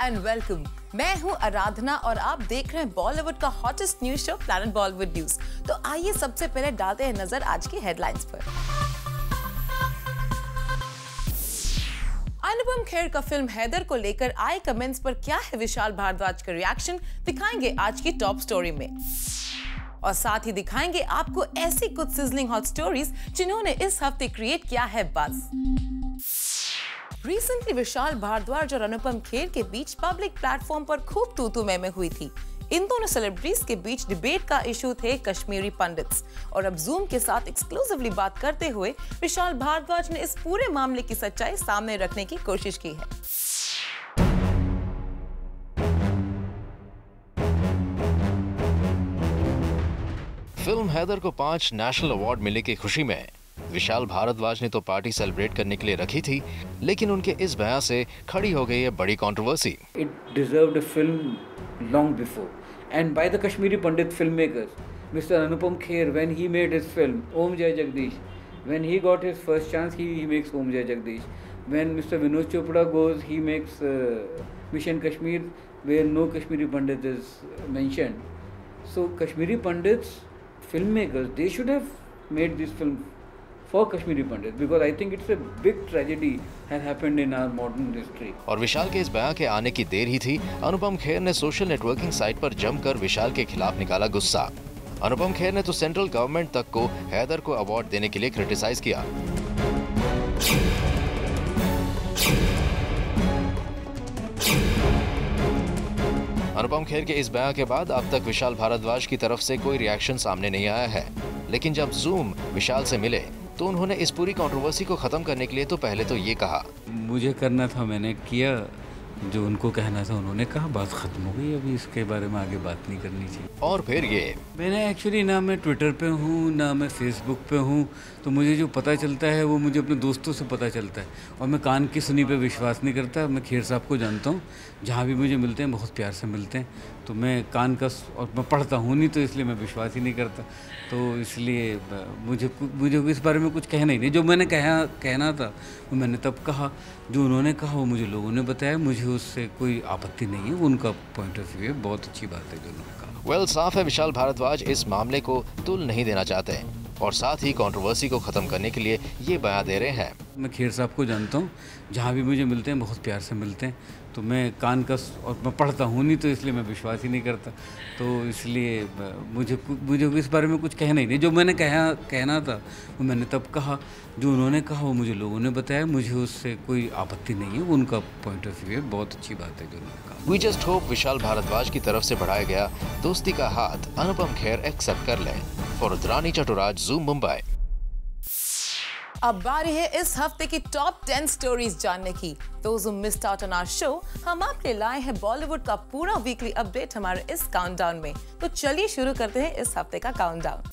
And welcome. मैं हूं आराधना और आप देख रहे हैं बॉलीवुड का hottest news show planet Bollywood news. तो आइए सबसे पहले डालते हैं नजर आज की हेडलाइंस पर। अनुपम खेर का फिल्म हैदर को लेकर आए कमेंट्स पर क्या है विशाल भारद्वाज का रिएक्शन, दिखाएंगे आज की टॉप स्टोरी में। और साथ ही दिखाएंगे आपको ऐसी कुछ सिजलिंग हॉट स्टोरीज जिन्होंने इस हफ्ते क्रिएट किया है बज़। रिसेंटली विशाल भारद्वाज और अनुपम खेर के बीच पब्लिक प्लेटफॉर्म पर खूब तू-तू मैं हुई थी। इन दोनों सेलिब्रिटीज के बीच डिबेट का इशू थे कश्मीरी पंडित्स। और अब जूम के साथ एक्सक्लूसिवली बात करते हुए विशाल भारद्वाज ने इस पूरे मामले की सच्चाई सामने रखने की कोशिश की है। फिल्म हैदर को 5 नेशनल अवार्ड मिलने की खुशी में विशाल भारद्वाज ने तो पार्टी सेलिब्रेट करने के लिए रखी थी, लेकिन उनके इस बयान से खड़ी हो गई है बड़ी controversy. It deserved a film long before, and by the Kashmiri Pandit filmmakers, Mr. Anupam Kher, when he made his film Om Jai Jagdish, when he got his first chance, he makes Om Jai Jagdish. When Mr. Vinod Chopra goes, he makes Mission Kashmir, where no Kashmiri Pandit is mentioned. So Kashmiri Pandits, filmmakers, they should have made this film for Kashmiri Pandits, because I think it's a big tragedy has happened in our modern history. और विशाल के इस बयान के आने की देर ही थी, अनुपम खेर ने social networking site पर जमकर विशाल के खिलाफ निकाला गुस्सा। अनुपम खेर ने तो सेंट्रल गवर्नमेंट तक को हैदर को अवार्ड देने के लिए क्रिटिसाइज किया। अनुपम खेर के इस बयान के बाद अब तक विशाल भारद्वाज की तरफ से कोई रिएक्शन सामने नहीं आया है, लेकिन जब जूम विशाल से मिले तो उन्होंने इस पूरी कंट्रोवर्सी को खत्म करने के लिए तो पहले तो ये कहा, मुझे करना था मैंने किया, जो उनको कहना था उन्होंने कहा, बात खत्म हो गई, अभी इसके बारे में आगे बात नहीं करनी चाहिए। और फिर ये मैंने एक्चुअली ना मैं ट्विटर पे हूँ ना मैं फेसबुक पे हूँ, तो मुझे जो पता चलता है वो मुझे अपने दोस्तों से पता चलता है, और मैं कान की सुनी पे विश्वास नहीं करता। मैं खेर साहब को जानता हूँ, जहाँ भी मुझे मिलते हैं बहुत प्यार से मिलते हैं, तो मैं कान का और मैं पढ़ता हूँ नहीं, तो इसलिए मैं विश्वास ही नहीं करता। तो इसलिए मुझे इस बारे में कुछ कहना ही नहीं। जो मैंने कहना था वो मैंने तब कहा, जो उन्होंने कहा वो मुझे लोगों ने बताया, मुझे उससे कोई आपत्ति नहीं है, उनका पॉइंट ऑफ व्यू है, बहुत अच्छी बात है जो उन्होंने कहा। साफ है विशाल भारद्वाज इस मामले को तुल नहीं देना चाहते और साथ ही कंट्रोवर्सी को खत्म करने के लिए ये बयान दे रहे हैं। मैं खेर साहब को जानता हूँ, जहाँ भी मुझे मिलते हैं बहुत प्यार से मिलते हैं, तो मैं कान का और मैं पढ़ता हूँ नहीं, तो इसलिए मैं विश्वास ही नहीं करता। तो इसलिए मुझे इस बारे में कुछ कहना ही नहीं। जो मैंने कहना था वो मैंने तब कहा, जो उन्होंने कहा वो मुझे लोगों ने बताया, मुझे उससे कोई आपत्ति नहीं है, उनका पॉइंट ऑफ व्यू है, बहुत अच्छी बात है जो उन्होंने कहा। We just hope Vishal Bhardwaj की तरफ से बढ़ाया गया दोस्ती का हाथ अनुपम खेर एक्सेप्ट कर लें। For Rudrani Chaturaj, zoom Mumbai. अब बारी है इस हफ्ते की टॉप 10 स्टोरीज जानने की। Those who missed out on our show, हम आपके लिए लाए हैं बॉलीवुड का पूरा वीकली अपडेट हमारे इस काउंटडाउन में। तो चलिए शुरू करते हैं इस हफ्ते का काउंटडाउन।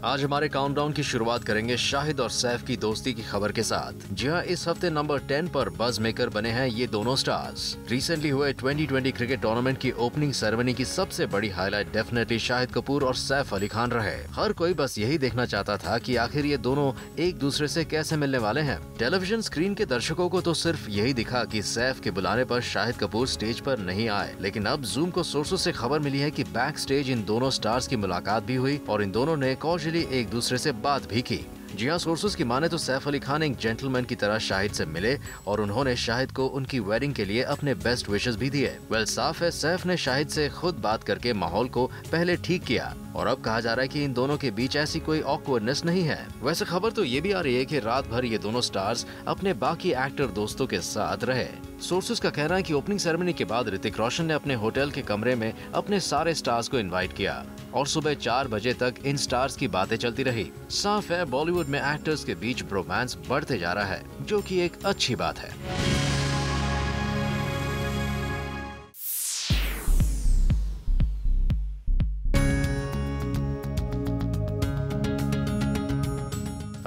आज हमारे काउंटडाउन की शुरुआत करेंगे शाहिद और सैफ की दोस्ती की खबर के साथ। जी हाँ, इस हफ्ते नंबर 10 पर बज मेकर बने हैं ये दोनों स्टार्स। रिसेंटली हुए 2020 क्रिकेट टूर्नामेंट की ओपनिंग सेरेमनी की सबसे बड़ी हाईलाइट डेफिनेटली शाहिद कपूर और सैफ अली खान रहे। हर कोई बस यही देखना चाहता था कि आखिर ये दोनों एक दूसरे से कैसे मिलने वाले हैं। टेलीविजन स्क्रीन के दर्शकों को तो सिर्फ यही दिखा कि सैफ के बुलाने पर शाहिद कपूर स्टेज पर नहीं आए, लेकिन अब जूम को सोर्सेस से खबर मिली है कि बैक स्टेज इन दोनों स्टार्स की मुलाकात भी हुई और इन दोनों ने एक दूसरे से बात भी की। जी हाँ, सोर्सेस की माने तो सैफ अली खान एक जेंटलमैन की तरह शाहिद से मिले और उन्होंने शाहिद को उनकी वेडिंग के लिए अपने बेस्ट विशेस भी दिए। साफ है सैफ ने शाहिद से खुद बात करके माहौल को पहले ठीक किया और अब कहा जा रहा है कि इन दोनों के बीच ऐसी कोई ऑकवर्डनेस नहीं है। वैसे खबर तो ये भी आ रही है कि रात भर ये दोनों स्टार्स अपने बाकी एक्टर दोस्तों के साथ रहे। सोर्सेस का कहना है कि ओपनिंग सेरेमनी के बाद ऋतिक रोशन ने अपने होटल के कमरे में अपने सारे स्टार्स को इनवाइट किया और सुबह 4 बजे तक इन स्टार्स की बातें चलती रही। साफ है बॉलीवुड में एक्टर्स के बीच रोमांस बढ़ते जा रहा है, जो कि एक अच्छी बात है।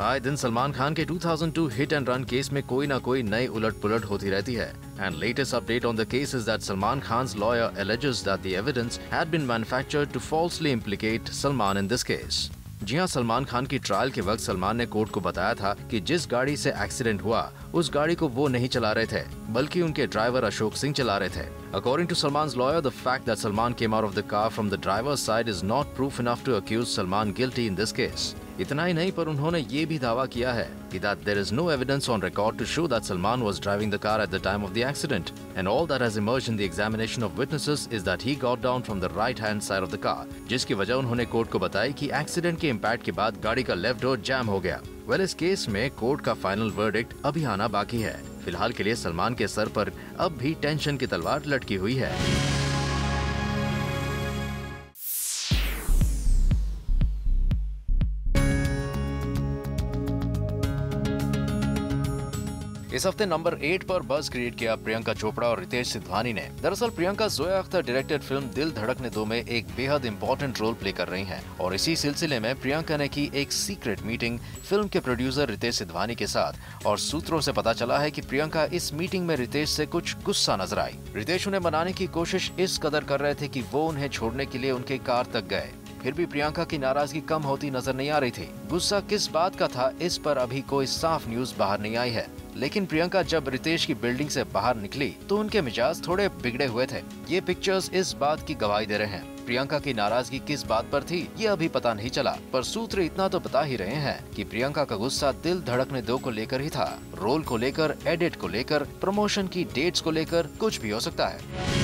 आए दिन सलमान खान के 2002 हिट एंड रन केस में कोई ना कोई नई उलट पुलट होती रहती है। And latest update on the case is that Salman Khan's lawyer alleges that the evidence had been manufactured to falsely implicate Salman in this case. जी हां, सलमान खान की ट्रायल के वक्त सलमान ने कोर्ट को बताया था कि जिस गाड़ी से एक्सीडेंट हुआ उस गाड़ी को वो नहीं चला रहे थे, बल्कि उनके ड्राइवर अशोक सिंह चला रहे थे। According to Salman's lawyer, the fact that Salman came out of the car from the driver's side is not proof enough to accuse Salman guilty in this case. इतना ही नहीं, पर उन्होंने ये भी दावा किया है कि that there is no evidence on record to show that Salman was driving the car at the time of the accident, and all that has emerged in the examination of witnesses is that he got down from the right-hand side of the car, जिसकी वजह उन्होंने court को बताई कि accident के impact के बाद गाड़ी का लेफ्ट डोर जैम हो गया। वेल, इस केस में कोर्ट का फाइनल वर्डिक्ट अभी आना बाकी है। फिलहाल के लिए सलमान के सर पर अब भी टेंशन की तलवार लटकी हुई है। इस हफ्ते नंबर 8 पर बज़ क्रिएट किया प्रियंका चोपड़ा और रितेश सिद्धवानी ने। दरअसल प्रियंका जोया अख्तर डायरेक्टेड फिल्म दिल धड़कने दो में एक बेहद इम्पोर्टेंट रोल प्ले कर रही हैं और इसी सिलसिले में प्रियंका ने की एक सीक्रेट मीटिंग फिल्म के प्रोड्यूसर रितेश सिद्धवानी के साथ और सूत्रों से पता चला है कि प्रियंका इस मीटिंग में रितेश से कुछ गुस्सा नजर आई। रितेश उन्हें मनाने की कोशिश इस कदर कर रहे थे कि वो उन्हें छोड़ने के लिए उनके कार तक गए, फिर भी प्रियंका की नाराजगी कम होती नजर नहीं आ रही थी। गुस्सा किस बात का था, इस पर अभी कोई साफ न्यूज बाहर नहीं आई है, लेकिन प्रियंका जब रितेश की बिल्डिंग से बाहर निकली तो उनके मिजाज थोड़े बिगड़े हुए थे। ये पिक्चर्स इस बात की गवाही दे रहे हैं। प्रियंका की नाराजगी किस बात पर थी ये अभी पता नहीं चला, पर सूत्र इतना तो बता ही रहे हैं कि प्रियंका का गुस्सा दिल धड़कने दो को लेकर ही था। रोल को लेकर, एडिट को लेकर, प्रमोशन की डेट्स को लेकर कुछ भी हो सकता है।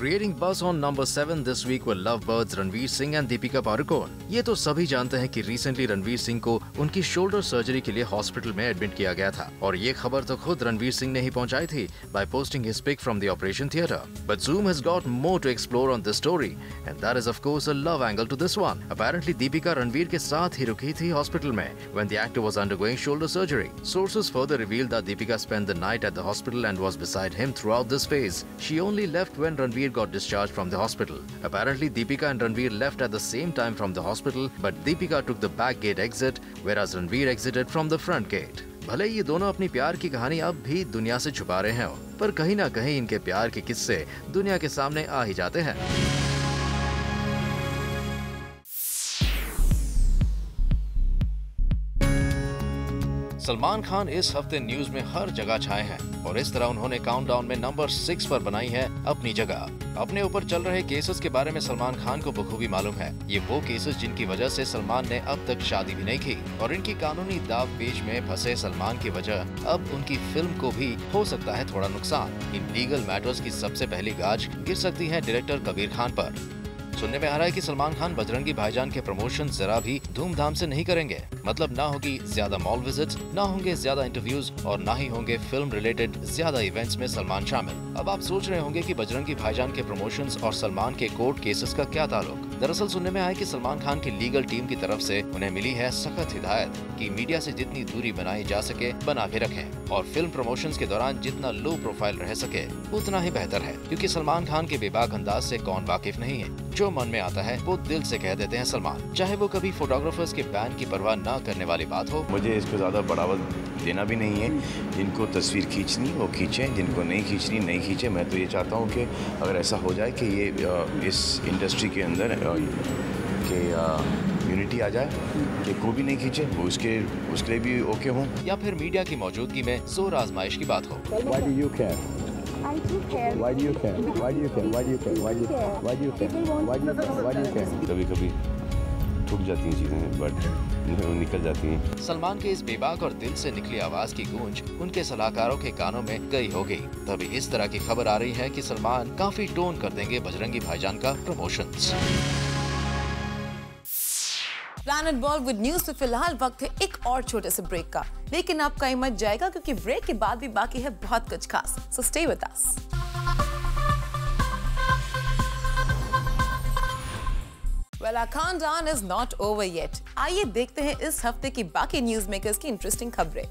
Creating buzz on number 7 this week were lovebirds Ranveer Singh and Deepika Padukone। ये तो सभी जानते हैं कि रिसेंटली रणवीर सिंह को उनकी शोल्डर सर्जरी के लिए हॉस्पिटल में एडमिट किया गया था और ये खबर तो खुद रणवीर सिंह ने ही पहुंचाई थी by posting his pic from the operation theatre। But Zoom has got more to explore on this story and that is of course a love angle to this one। Apparently Deepika Ranveer के साथ ही रुकी थी hospital में when the actor was undergoing shoulder surgery। Sources further revealed that Deepika spent the night at the hospital and was beside him throughout this phase। She only left when Ranveer got discharged from the hospital। Apparently Deepika and Ranveer left at the same time from the hospital, but Deepika took the back gate exit whereas Ranveer exited from the front gate। भले ये दोनों अपनी प्यार की कहानी अब भी दुनिया से छुपा रहे हैं, पर कहीं ना कहीं इनके प्यार के किस्से दुनिया के सामने आ ही जाते हैं। सलमान खान इस हफ्ते न्यूज में हर जगह छाए हैं और इस तरह उन्होंने काउंटडाउन में नंबर 6 पर बनाई है अपनी जगह। अपने ऊपर चल रहे केसेस के बारे में सलमान खान को बखूबी मालूम है। ये वो केसेस जिनकी वजह से सलमान ने अब तक शादी भी नहीं की और इनकी कानूनी दावपेच में फंसे सलमान की वजह अब उनकी फिल्म को भी हो सकता है थोड़ा नुकसान। इन लीगल मैटर्स की सबसे पहली गाज गिर सकती है डायरेक्टर कबीर खान पर। सुनने में आ रहा है कि सलमान खान बजरंगी भाईजान के प्रमोशन जरा भी धूमधाम से नहीं करेंगे। मतलब ना होगी ज्यादा मॉल विजिट्स, ना होंगे ज्यादा इंटरव्यूज और ना ही होंगे फिल्म रिलेटेड ज्यादा इवेंट्स में सलमान शामिल। अब आप सोच रहे होंगे कि बजरंगी भाईजान के प्रमोशंस और सलमान के कोर्ट केसेस का क्या ताल्लुक। दरअसल सुनने में आया कि सलमान खान की लीगल टीम की तरफ से उन्हें मिली है सख्त हिदायत कि मीडिया से जितनी दूरी बनाई जा सके बना के रखें और फिल्म प्रमोशंस के दौरान जितना लो प्रोफाइल रह सके उतना ही बेहतर है, क्योंकि सलमान खान के बेबाक अंदाज से कौन वाकिफ नहीं है। जो मन में आता है वो दिल से कह देते हैं सलमान, चाहे वो कभी फोटोग्राफर्स के बैन की परवाह न करने वाली बात हो। मुझे इसको ज्यादा बढ़ावा देना भी नहीं है। जिनको तस्वीर खींचनी वो खींचें, जिनको नहीं खींचनी नहीं खींचे। मैं तो ये चाहता हूँ कि अगर ऐसा हो जाए कि ये इस इंडस्ट्री के अंदर कि यूनिटी आ जाए कि कोई भी नहीं खींचे, वो उसके लिए भी ओके हों। या फिर मीडिया की मौजूदगी में जोर आजमाइश की बात हो। Why do you care? I do care. Why do you care? Why do you care? Why do you care? Why do you care? Why do you care? Why do you care? Why do you care? कभी कभी टूट जाती हैं चीज़ें but निकल जाती हैं। सलमान के इस बेबाक और दिल से निकली आवाज की गूंज उनके सलाहकारों के कानों में गई होगी, तभी इस तरह की खबर आ रही है कि सलमान काफी टोन कर देंगे बजरंगी भाईजान का प्रमोशंस। प्लैनेट बॉलीवुड न्यूज पे फिलहाल वक्त है एक और छोटे से ब्रेक का, लेकिन आपका ही मत जाएगा क्योंकि ब्रेक के बाद भी बाकी है बहुत कुछ खास। So stay with us. Well, our countdown is not over yet. आइए देखते हैं इस हफ्ते की बाकी न्यूज मेकर्स की इंटरेस्टिंग खबरें।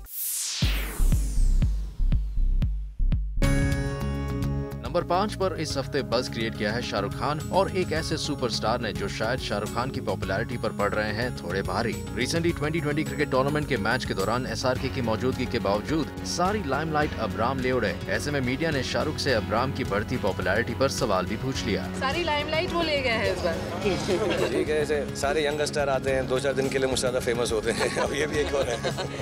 नंबर 5 पर इस हफ्ते बज क्रिएट किया है शाहरुख खान और एक ऐसे सुपरस्टार ने जो शायद शाहरुख खान की पॉपुलैरिटी पर पड़ रहे हैं थोड़े भारी। रिसेंटली 2020 क्रिकेट टूर्नामेंट के मैच के दौरान SRK की मौजूदगी के बावजूद सारी लाइमलाइट अब्राम ले उड़े। ऐसे में मीडिया ने शाहरुख से अब्राम की बढ़ती पॉपुलैरिटी पर सवाल भी पूछ लिया। सारी लाइमलाइट वो ले गए हैं इस बार। ठीक है, ऐसे सारे यंग स्टार आते हैं 2-4 दिन के लिए मुझसे ज्यादा फेमस होते हैं। अब ये भी एक और है।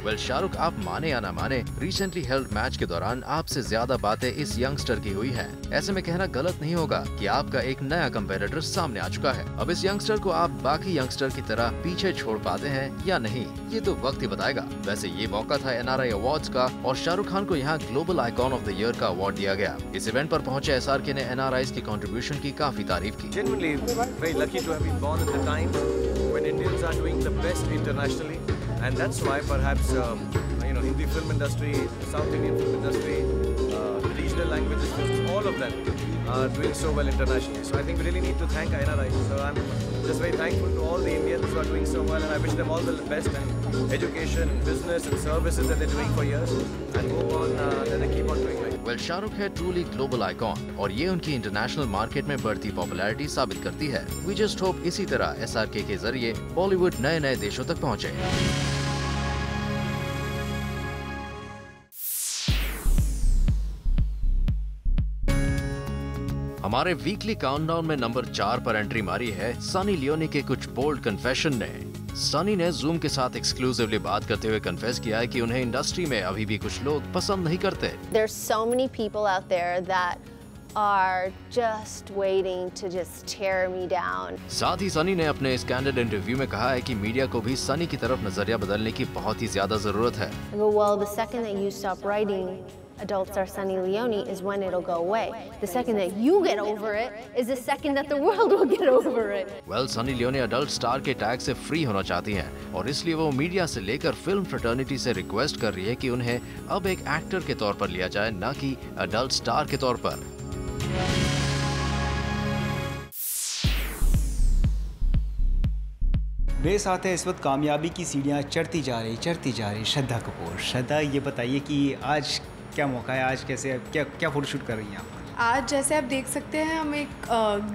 वेल शाहरुख, आप माने या ना माने, रिसेंटली हेल्ड मैच के दौरान आपसे ज्यादा बातें इस यंगस्टर की हुई है। ऐसे में कहना गलत नहीं होगा कि आपका एक नया कंपेटिटर सामने आ चुका है। अब इस यंगस्टर को आप बाकी यंगस्टर की तरह पीछे छोड़ पाते हैं या नहीं, ये तो वक्त ही बताएगा। वैसे ये मौका था NRI अवार्ड्स का और शाहरुख खान को यहाँ global icon of the year का अवार्ड दिया गया। इस इवेंट पर पहुंचे SRK ने NRIs की कंट्रीब्यूशन की काफी तारीफ की। Genuinely very lucky to have been born at the time when Indians are doing the best internationally, and that's why perhaps Hindi film industry, South Indian film industry, the regional languages, all of them are doing so well internationally. So I think we really need to thank NRI. So I'm just very thankful to all the Indians who are doing so well, and I wish them all the best in education, business, and services that they're doing for years, and hope on that they keep on doing right. Well Shahrukh है truly global icon और ये उनकी international market में बढ़ती popularity साबित करती है। We just hope इसी तरह SRK के जरिए बॉलीवुड नए नए देशों तक पहुँचे। हमारे वीकली काउंटडाउन में नंबर 4 पर एंट्री मारी है सनी लियोनी के कुछ बोल्ड कन्फेशन ने। सनी ने जूम के साथ एक्सक्लूसिवली बात करते हुए कन्फेस किया है कि उन्हें इंडस्ट्री में अभी भी कुछ लोग पसंद नहीं करते। There's so many people out there that are just waiting to just tear me down. साथ ही सनी ने अपने इस कैंडिड इंटरव्यू में कहा है कि मीडिया को भी सनी की तरफ नजरिया बदलने की बहुत ही ज्यादा जरूरत है। Well, the second that you stop writing Adult Star Sunny Leone is when it'll go away. The second that you get over it is the second that the world will get over it. Well, Sunny Leone adult star के tag से free होना चाहती हैं और इसलिए वो media से लेकर फिल्म फ्रेटर्निटी से रिक्वेस्ट कर रही है कि उन्हें अब एक एक्टर के तौर पर लिया जाए, न कि अडल्ट स्टार के तौर पर। मेरे साथ है इस वक्त कामयाबी की सीढ़ियाँ चढ़ती जा रही श्रद्धा कपूर। श्रद्धा, ये बताइए कि आज क्या मौका है, आज कैसे क्या फोटोशूट कर रही हैं आप? आज जैसे आप देख सकते हैं हम एक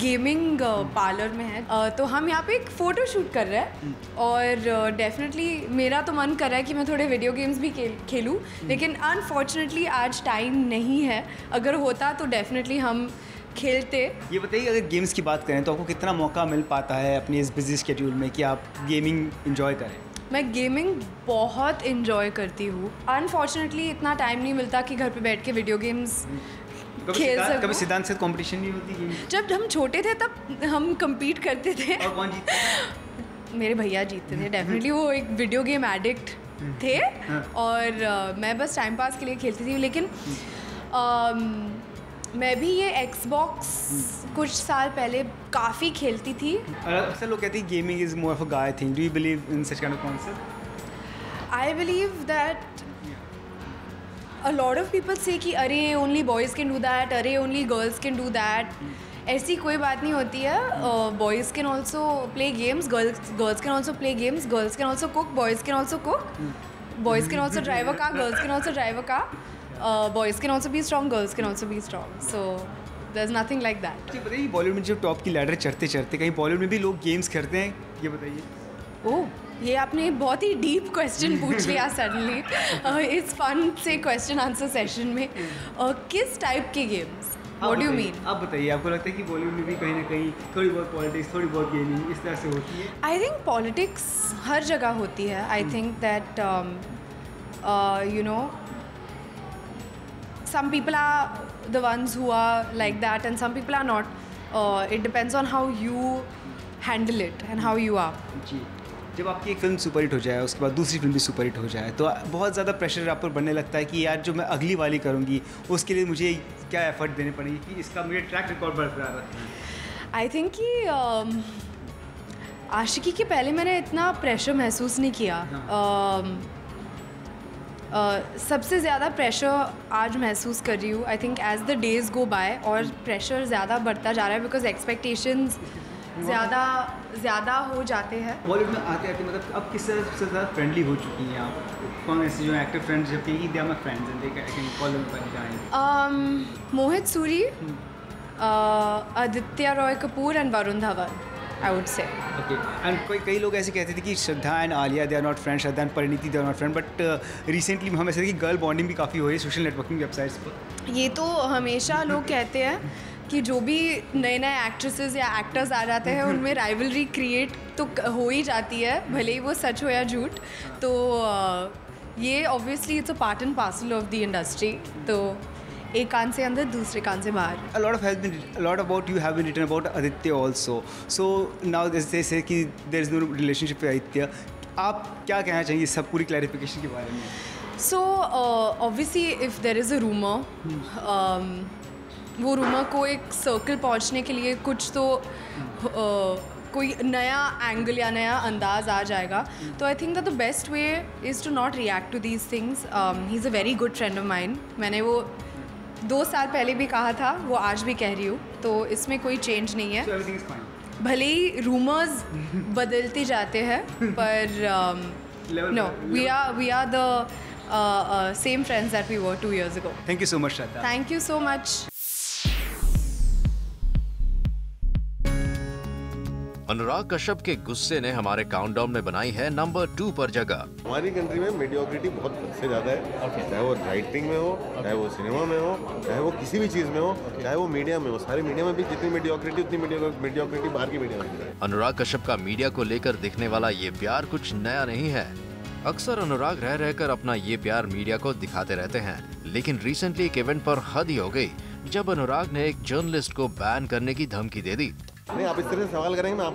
गेमिंग पार्लर में हैं, तो हम यहाँ पे एक फ़ोटो शूट कर रहे हैं और डेफिनेटली मेरा तो मन कर रहा है कि मैं थोड़े वीडियो गेम्स भी खेलूँ, लेकिन अनफॉर्चुनेटली आज टाइम नहीं है। अगर होता तो डेफिनेटली हम खेलते। ये बताइए, अगर गेम्स की बात करें तो आपको कितना मौका मिल पाता है अपने इस बिजी स्केड्यूल में कि आप गेमिंग एंजॉय करें? मैं गेमिंग बहुत एंजॉय करती हूँ। अनफॉर्चुनेटली इतना टाइम नहीं मिलता कि घर पे बैठ के वीडियो गेम्स खेल सकूं। कभी सिद्धांत से कंपटीशन नहीं होती गेम? जब हम छोटे थे तब हम compete करते थे। और कौन जीतता था? मेरे भैया जीतते थे डेफिनेटली। वो एक वीडियो गेम एडिक्ट थे और मैं बस टाइम पास के लिए खेलती थी। लेकिन मैं भी ये Xbox कुछ साल पहले काफ़ी खेलती थी। अक्सर लोग कहते हैं gaming is more of a guy thing. Do you believe in such kind of concept? I believe that a lot of people say कि अरे only boys can do that, अरे only girls can do that. ऐसी कोई बात नहीं होती है। Boys can also play games, girls can also play games, girls can also cook, boys can also cook, boys can also drive a car, girls can also drive a car, boys can also be strong, girls can also be strong. So there's nothing like that. जी बताइए, बॉलीवुड में जो top की ladder चढ़ते चढ़ते कहीं बॉलीवुड में भी लोग गेम्स खेलते हैं, ये बताइए। ओह, ये आपने बहुत ही डीप क्वेश्चन पूछ लिया सडनली इस फन से क्वेश्चन आंसर सेशन में। किस टाइप के games? What do you mean? आप बताइए, आपको लगता है कि बॉलीवुड में भी कहीं ना कहीं थोड़ी बहुत पॉलिटिक्स, थोड़ी बहुत गेमिंग इस तरह से होती है? आई थिंक पॉलिटिक्स हर जगह होती है। आई think that you know some people are the ones who are like that and some people are not. It depends on how you handle it and how you are. जी, जब आपकी एक film superhit हो जाए, उसके बाद दूसरी film भी superhit हो जाए, तो बहुत ज़्यादा प्रेशर आप पर बनने लगता है कि यार जो मैं अगली वाली करूँगी उसके लिए मुझे क्या एफर्ट देने पड़ेंगे कि इसका मुझे ट्रैक रिकॉर्ड बरकरार रखना है। आई थिंक कि आशिकी के पहले मैंने इतना प्रेशर महसूस नहीं किया। सबसे ज़्यादा प्रेशर आज महसूस कर रही हूँ। I think as the days go by और प्रेशर ज़्यादा बढ़ता जा रहा है बिकॉज एक्सपेक्टेशंस ज़्यादा हो जाते हैं। बॉलीवुड में आते आते मतलब अब किस तरह से ज़्यादा फ्रेंडली हो चुकी हैं आप? कौन ऐसे जो एक्टर फ्रेंड्स जब कि they are my friends and they can call them by guys? Mohit Suri, Aditya Roy Kapur and Varun Dhawan, I would say. Okay. And कई लोग ऐसे कहते थे कि Shraddha and Alia they are not friend, Shraddha and Parineeti they are not friend, but recently हम ऐसे कि गर्ल बॉन्डिंग भी काफ़ी हो रही है सोशल नेटवर्किंग वेबसाइट्स पर। ये तो हमेशा लोग कहते हैं कि जो भी नए एक्ट्रेसेस या एक्टर्स आ जाते हैं उनमें राइवलरी क्रिएट तो हो ही जाती है, भले ही वो सच हो या झूठ। तो ये obviously it's a part and parcel of the industry. तो एक कान से अंदर दूसरे कान से बाहर। A lot about you have been written about Aditya also. So now they say कि there is no relationship with Aditya. आप क्या कहना चाहिए सब पूरी क्लैरिफिकेशन के बारे में? So obviously if there is a rumor, वो रूमर को एक सर्कल पहुंचने के लिए कुछ तो कोई नया एंगल या नया अंदाज आ जाएगा। तो I think that the best way is to not react to these things. He is a very good friend of mine. मैंने वो 2 साल पहले भी कहा था, वो आज भी कह रही हूँ, तो इसमें कोई चेंज नहीं है। भले ही रूमर्स बदलते जाते हैं पर no, we are the same friends that we were 2 years ago. Thank you so much, Shraddha. Thank you so much. Anurag Kashyap के गुस्से ने हमारे काउंटडाउन में बनाई है नंबर 2 पर जगह। हमारी कंट्री में मीडियोक्रिटी बहुत से ज़्यादा है, चाहे वो राइटिंग में हो, चाहे वो सिनेमा में हो, चाहे वो किसी भी चीज़ में हो, चाहे वो मीडिया में हो। सारी मीडिया में भी जितनी मीडियोक्रिटी उतनी मीडियोक्रिटी बाहर की मीडिया में है। अनुराग कश्यप का मीडिया को लेकर दिखने वाला ये प्यार कुछ नया नहीं है। अक्सर अनुराग रह रहकर अपना ये प्यार मीडिया को दिखाते रहते हैं, लेकिन रिसेंटली एक इवेंट पर हद ही हो गई जब अनुराग ने एक जर्नलिस्ट को बैन करने की धमकी दे दी। नहीं, आप इस तरह से सवाल करेंगे, मैं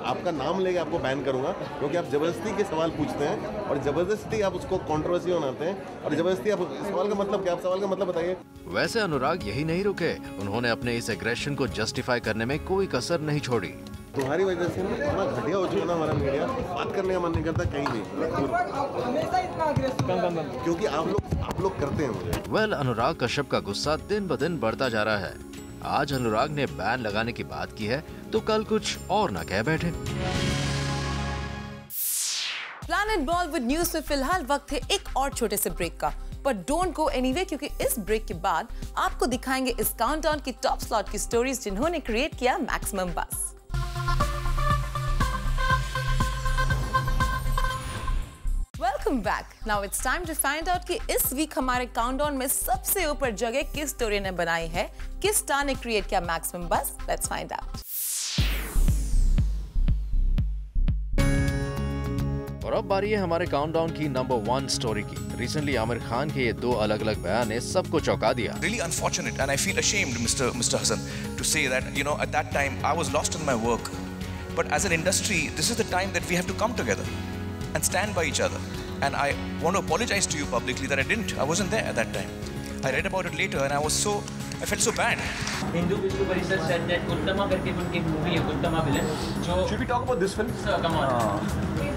आपका नाम लेके आपको बैन करूंगा, क्योंकि आप जबरदस्ती के सवाल पूछते हैं और जबरदस्ती आप उसको कंट्रोवर्सी बनाते हैं और जबरदस्ती आप सवाल का मतलब क्या, आप सवाल का मतलब बताइए। वैसे अनुराग यही नहीं रुके, उन्होंने अपने इस एग्रेशन को जस्टिफाई करने में कोई कसर नहीं छोड़ी। तुम्हारी वजह से इतना घटिया हो चुका ना हमारा मीडिया, बात करने का मन नहीं करता कहीं भी, क्योंकि आप लोग करते हैं मुझे। वेल, अनुराग कश्यप का गुस्सा दिन ब दिन बढ़ता जा रहा है। आज अनुराग ने बैन लगाने की बात की है तो कल कुछ और ना कह बैठे। प्लैनेट बॉलीवुड न्यूज में फिलहाल वक्त है एक और छोटे से ब्रेक का, पर डोंट गो एनीवे, क्योंकि इस ब्रेक के बाद आपको दिखाएंगे इस काउंटडाउन की टॉप स्लॉट की स्टोरीज जिन्होंने क्रिएट किया maximum buzz. Welcome back. Now it's time to find out कि इस वीक हमारे काउंटडाउन में सबसे ऊपर जगह किस स्टोरी ने बनाई है, किस स्टार ने क्रिएट किया मैक्सिमम बस। Let's find out. और अब बारी है हमारे काउंटडाउन की नंबर 1 स्टोरी की। रिसेंटली आमिर खान के ये 2 अलग-अलग बयान ने सबको चौंका दिया। Really unfortunate and I feel ashamed, Mr. Hassan, to say that, you know, at that time I was lost in my work. But as an industry, this is the time that we have to come together and stand by each other. And I want to apologize to you publicly that I wasn't there at that time. I read about it later and I felt so bad. Hindu Vishnu Parishad said that Uttama करके उनकी movie है Uttama villain जो Should we talk about this film? Sir, come on.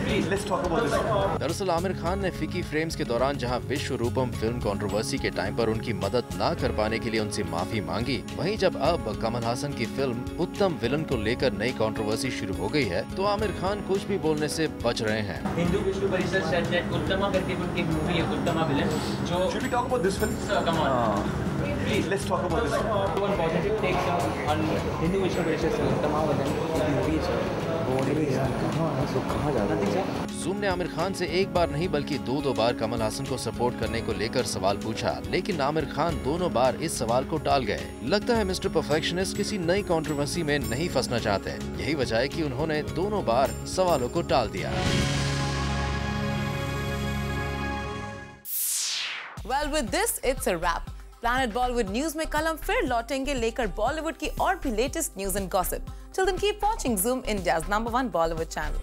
Please, let's talk about this. दरअसल आमिर खान ने फिकी frames के दौरान जहां विश्व रूपम फिल्म कंट्रोवर्सी के टाइम पर उनकी मदद ना कर पाने के लिए उनसे माफी मांगी, वहीं जब अब कमल हासन की फिल्म उत्तम विलन को लेकर नई कंट्रोवर्सी शुरू हो गई है तो आमिर खान कुछ भी बोलने से बच रहे हैं। Hindu Vishnu Parishad said that Uttama करके उनकी मूवी है Uttama villain जो Should we talk about this film? Sir, come on. Please, let's talk about this. One positive take on Hindu Vishnu Parishad से Uttama villain मूवी है zoom ने आमिर खान से एक बार नहीं बल्कि 2 बार कमल हासन को सपोर्ट करने को लेकर सवाल पूछा, लेकिन आमिर खान दोनों बार इस सवाल को टाल गए। लगता है मिस्टर परफेक्शनिस्ट किसी नई कंट्रोवर्सी में नहीं फंसना चाहते, यही वजह है कि उन्होंने दोनों बार सवालों को टाल दिया। Well, with this, it's a wrap. Planet Bollywood news में कल हम फिर लौटेंगे लेकर बॉलीवुड की और भी latest news and gossip. Till then, keep watching Zoom India's #1 Bollywood channel.